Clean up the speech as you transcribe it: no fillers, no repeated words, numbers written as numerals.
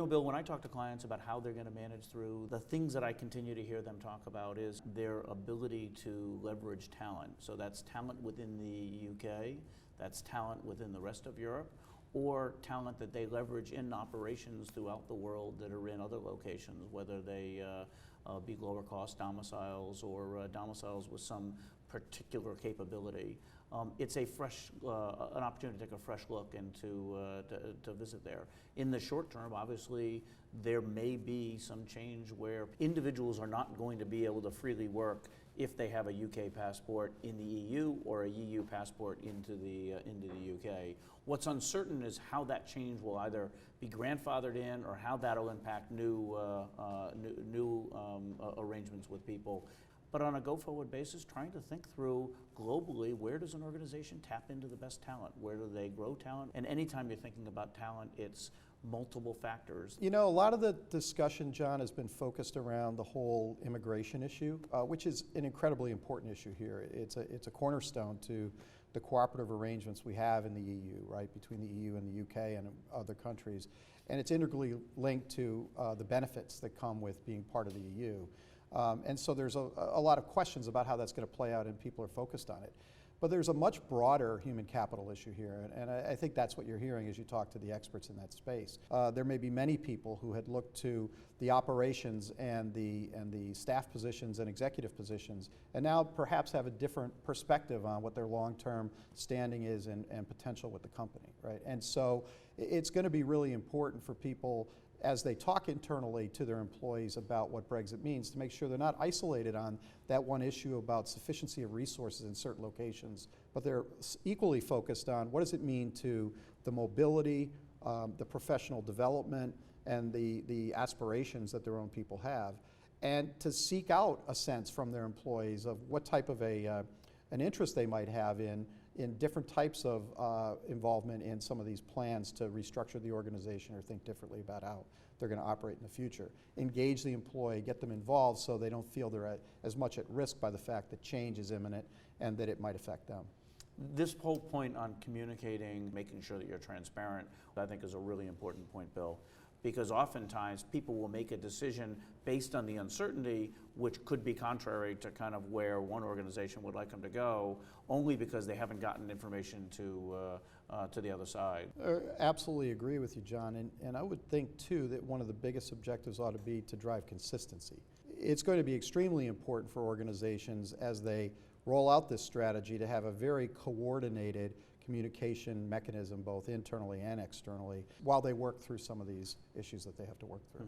Bill, when I talk to clients about how they're going to manage through, the things that I continue to hear them talk about is their ability to leverage talent. So that's talent within the UK, that's talent within the rest of Europe, or talent that they leverage in operations throughout the world that are in other locations, whether they be lower cost domiciles or domiciles with some particular capability. It's a fresh, an opportunity to take a fresh look and to visit there. In the short term, obviously, there may be some change where individuals are not going to be able to freely work if they have a UK passport in the EU or a EU passport into the UK. What's uncertain is how that change will either be grandfathered in or how that'll impact new arrangements with people. But on a go-forward basis, trying to think through globally, where does an organization tap into the best talent? Where do they grow talent? And anytime you're thinking about talent, it's multiple factors. You know, a lot of the discussion, John, has been focused around the whole immigration issue, which is an incredibly important issue here. It's a cornerstone to the cooperative arrangements we have in the EU, right, between the EU and the UK and other countries. And it's integrally linked to the benefits that come with being part of the EU. And so there's a lot of questions about how that's going to play out, and people are focused on it. But there's a much broader human capital issue here, and I think that's what you're hearing as you talk to the experts in that space. There may be many people who had looked to the operations and the staff positions and executive positions, and now perhaps have a different perspective on what their long-term standing is and potential with the company, right? And so it's going to be really important for people as they talk internally to their employees about what Brexit means, to make sure they're not isolated on that one issue about sufficiency of resources in certain locations, but they're equally focused on what does it mean to the mobility, the professional development, and the aspirations that their own people have, and to seek out a sense from their employees of what type of an interest they might have in different types of involvement in some of these plans to restructure the organization or think differently about how they're going to operate in the future. Engage the employee, get them involved so they don't feel they're as much at risk by the fact that change is imminent and that it might affect them. This whole point on communicating, making sure that you're transparent, I think is a really important point, Bill. Because oftentimes people will make a decision based on the uncertainty, which could be contrary to kind of where one organization would like them to go, only because they haven't gotten information to the other side. Absolutely agree with you, John, and I would think too that one of the biggest objectives ought to be to drive consistency. It's going to be extremely important for organizations as they roll out this strategy to have a very coordinated communication mechanism both internally and externally while they work through some of these issues that they have to work through.